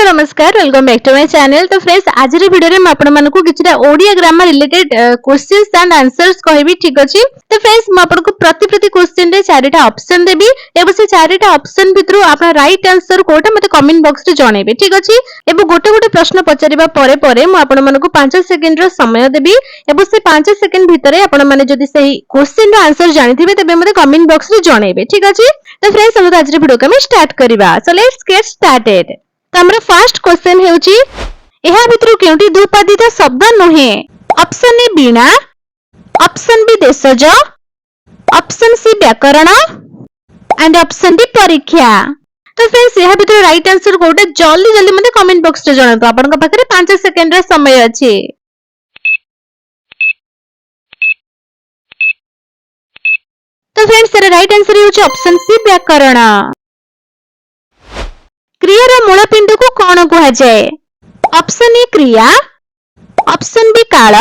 नमस्कार welcome back to my channel. तो friends आज वीडियो में आपण मानकु किछटा Odia grammar related questions and answers कहबी। ठीक अछि तो फ्रेंड्स म आपन को प्रति क्वेश्चन रे चारिटा ऑप्शन देबी एबो से चारिटा ऑप्शन भितरु आपण राइट आंसर कोटा मते कमेंट बॉक्स रे जणेबे। ठीक अछि एबो गोटे गोटे प्रश्न पचारिबा परे परे म आपण मानकु 5 सेकंड रो समय देबी एबो से 5 सेकंड भितरे आपण माने जदी सही क्वेश्चन रो आंसर जानिथिबे तबे मते कमेंट बॉक्स रे जणेबे। ठीक अछि तो फ्रेंड्स हम आज वीडियो को स्टार्ट करिबा। So let's get started. तो हमर फर्स्ट क्वेश्चन हेउची एहा भितरु केउटी दुपादित शब्द नहे। Option A Bina, option B देशज, ऑप्शन सी व्याकरण एंड ऑप्शन डी परीक्षा। तो फ्रेंड्स एहा भितरु राइट आंसर कोटा जल्दी जल्दी मते कमेंट बॉक्स रे जणातो। आपन का पाखरे 5 सेकंड रा समय अछि। तो फ्रेंड्स एरा राइट आंसर हेउची ऑप्शन सी व्याकरण। क्रियार मूल पिंड को कौन कहा जाए? ऑप्शन ए क्रिया, ऑप्शन बी काल,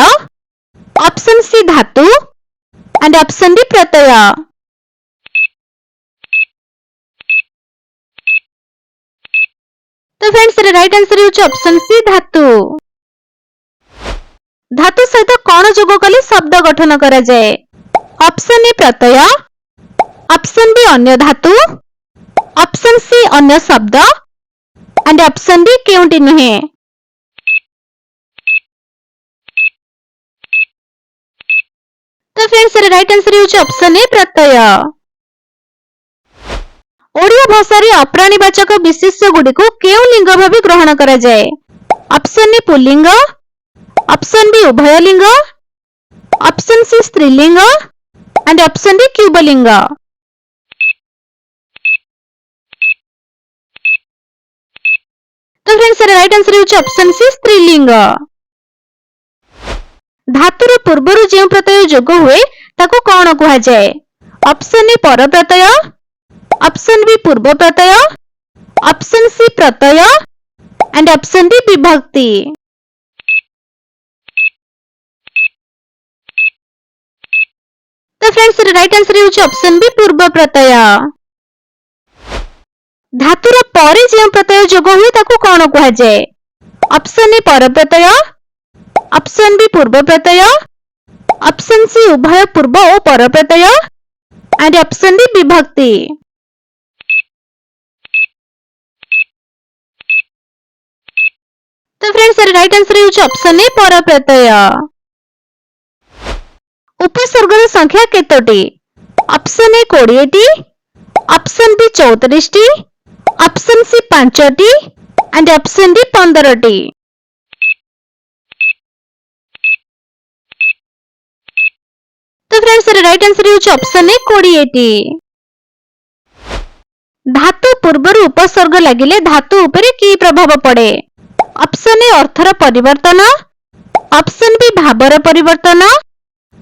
ऑप्शन सी धातु एंड ऑप्शन डी प्रत्यय। तो फ्रेंड्स राइट आंसर है ऑप्शन सी धातु। धातु सहित कौन जोग कले शब्द गठन करा जाए? ऑप्शन ए प्रत्यय, ऑप्शन बी अन्य धातु, ऑप्शन सी अन्य शब्द एंड ऑप्शन डी केउटी नुहे। तो फ्रेंड्स राइट आंसर है ऑप्शन ए प्रत्यय। ओडिया भाषा रे अप्राणीवाचक विशेष्य गुडी को केउ लिंग भाबे ग्रहण करा जाए? ऑप्शन ए पुल्लिंग, ऑप्शन बी उभय लिंग, ऑप्शन सी स्त्रीलिंग एंड ऑप्शन डी क्यूबलिंग। तो फ्रेंड्स राइट आंसर है ऑप्शन सी स्त्रीलिंग। धातुर पूर्वरु जे प्रत्यय जोग हुए ताको कौन कहा जाए? ऑप्शन ए पर प्रत्यय, ऑप्शन बी पूर्व प्रत्यय, option C Pratyaya and option D विभक्ति। तो फ्रेंड्स राइट आंसर है ऑप्शन बी पूर्व प्रत्यय। धातुर परे जे प्रत्यय जोग हुए ताको कौन कहा जाए? ऑप्शन ए पर प्रत्यय, ऑप्शन बी पूर्व प्रत्यय, ऑप्शन सी उभय पूर्व और पर प्रत्यय एंड ऑप्शन डी विभक्ति। तो फ्रेंड्स राइट आंसर है ऑप्शन ए पर प्रत्यय। उपसर्गर संख्या केतोटी? ऑप्शन ए 20 टी, ऑप्शन बी 34 टी, ऑप्शन सी 5 टी एंड ऑप्शन डी 15 टी। तो फ्रेंड्स राइट आंसर है ऑप्शन ए 20 टी। धातु पूर्वर उपसर्ग लागिले धातु उपरे की प्रभाव पड़े? ऑप्शन ए अर्थर परिवर्तन, ऑप्शन बी भावर परिवर्तन,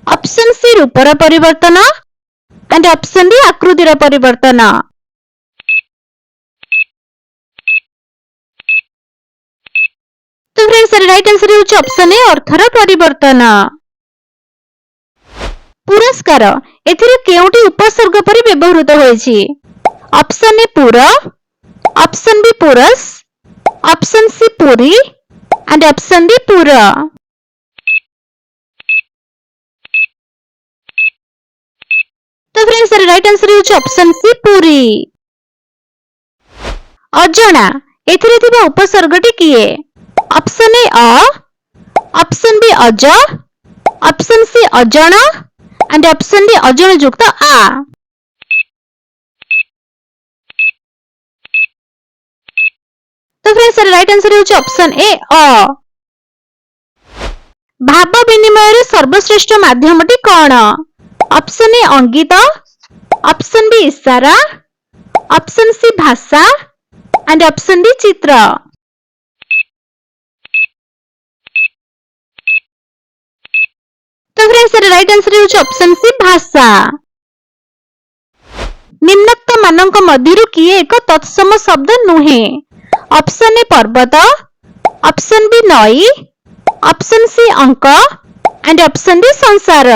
ऑप्शन सी रूपर परिवर्तन एंड ऑप्शन डी आकृतिर परिवर्तन। तो फ्रेंड्स राइट आंसर है ऑप्शन ए अर्थर परिवर्तन। पुरस्कार एथिरे केउटी उपसर्ग परि व्यवहृत होइछि? ऑप्शन ए पुर, ऑप्शन बी पुरस, ऑप्शन सी पुरी एंड ऑप्शन डी पुर। तो फ्रेंड्स राइट आंसर है ऑप्शन सी पुरी। अजना एथिरे थिबा उपसर्गटी किए? ऑप्शन ए अ, ऑप्शन बी अज, ऑप्शन सी अजन एंड ऑप्शन डी अजन युक्त आ। तो फ्रेंड्स राइट आंसर है ऑप्शन ए अ। भाव विनिमय रे सर्वश्रेष्ठ माध्यमटी कौन? ऑप्शन ए अंगित, ऑप्शन बी इशारा, ऑप्शन सी भाषा एंड ऑप्शन डी चित्र। तो फ्रेंड्स राइट आंसर है ऑप्शन सी भाषा। निम्नोक्त मानक मध्यरु किए एक तत्सम शब्द नुहे? ऑप्शन ए पर्वत, ऑप्शन बी नई, ऑप्शन सी अंक एंड ऑप्शन डी संसार।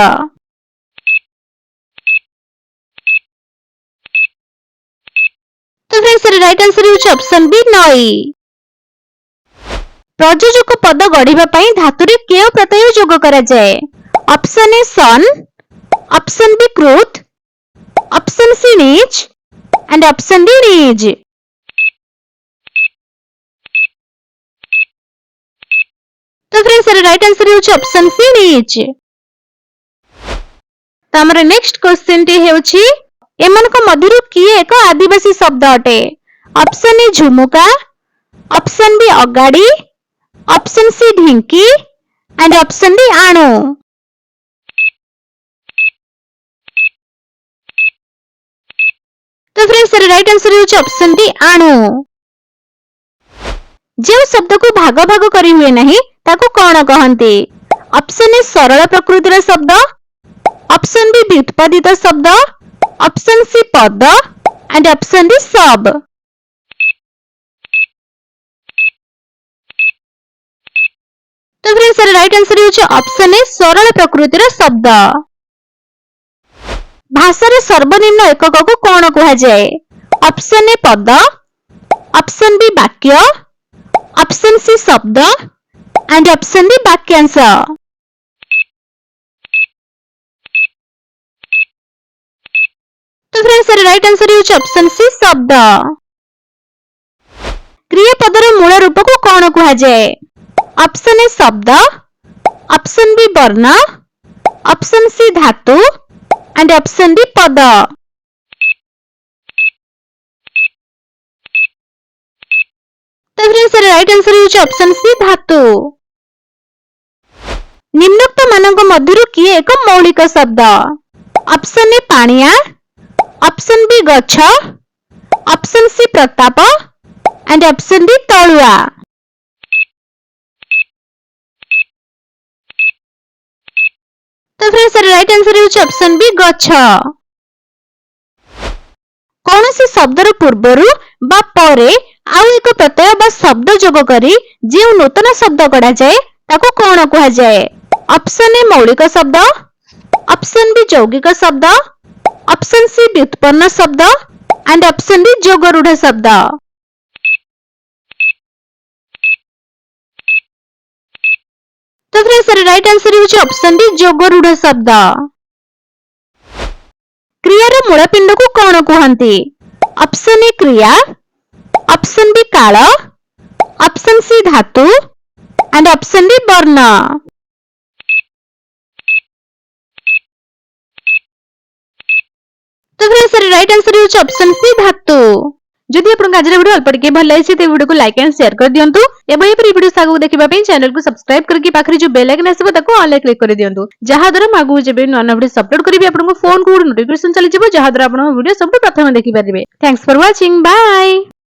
तो फ्रेंड्स राइट आंसर है ऑप्शन बी नई। प्रयोजक पद गढ़िबा पई धातुरे केउ प्रत्यय जोग करा जाए? ऑप्शन ए सन, ऑप्शन बी क्रुथ, ऑप्शन सी नीच एंड ऑप्शन डी नीज। तो फ्रेंड्स राइट आंसर होची ऑप्शन सी नीच। तो हमर नेक्स्ट क्वेश्चन टी हेउची एमनक मध्यरु किए एक आदिवासी शब्द अटे? ऑप्शन ए झुमुका, ऑप्शन बी अगाड़ी, ऑप्शन सी ढिंकी एंड ऑप्शन डी आणु। तो फ्रेंड्स राइट आंसर होची ऑप्शन डी आणु। जे शब्द को भाग भाग करी हुए नहीं ताको कोन कहंती? ऑप्शन ए सरल प्रकृतिर शब्द, ऑप्शन बी व्युत्पादित शब्द, ऑप्शन सी पद एंड ऑप्शन डी सब। तो फ्रेंड्स राइट आंसर होची ऑप्शन ए सरल प्रकृतिर शब्द। भाषा रे सर्वनिम्न एकक को कोन कहा जाए? ऑप्शन ए पद, ऑप्शन बी वाक्य, ऑप्शन सी शब्द एंड ऑप्शन डी वाक्यांश। तो फ्रेंड्स राइट आंसर होची ऑप्शन सी शब्द। क्रियापद रो मूल रूप को कोन कहा जाए? ऑप्शन ए शब्द, ऑप्शन बी वर्ण, ऑप्शन सी धातु एंड ऑप्शन डी पद। तो फ्रेंड्स राइट आंसर होची ऑप्शन सी धातु। निम्नोक्त मानक मध्यरु किए एक मौलिक शब्द? ऑप्शन ए पानिया, ऑप्शन बी गच्छ, ऑप्शन सी प्रताप एंड ऑप्शन डी तळुआ। तो फ्रेंड्स राइट आंसर होची ऑप्शन बी गच्छ। कौनसी शब्दर पूर्वरु बा परे आउ एक प्रत्यय बा शब्द जोग करी जे नूतन शब्द गढ़ा जाए ताको कोन कहा जाए? ऑप्शन ए मौलिक शब्द, ऑप्शन बी यौगिक शब्द, ऑप्शन सी व्युत्पन्न शब्द एंड ऑप्शन डी जोगरूढ़ शब्द। तो फ्रेंड्स राइट आंसर होची ऑप्शन डी जोगरूढ़ शब्द। क्रिया रो मूलपिंड को कोन कहंती? ऑप्शन ए क्रिया, ऑप्शन बी काल, ऑप्शन सी धातु एंड ऑप्शन डी वर्ण। तो फ्रेंड्स राइट आंसर होची ऑप्शन सी धातु। जदि आपन आज वीडियो अल्प टिके भल लागिछि ते वीडियो को लाइक एंड शेयर कर दियंतु एवं एपरी वीडियो सागु देखिबा पई चैनल को सब्सक्राइब करके पाखरी जो बेल आइकन आसीबो ताको ऑल क्लिक कर दियंतु जहा द्वारा मागु जेबे नवा वीडियो अपलोड करबी आपन को फोन को नोटिफिकेशन चली जिवो जहा द्वारा आपन वीडियो सब प्रथम देखि परिबे। Thanks for watching, bye.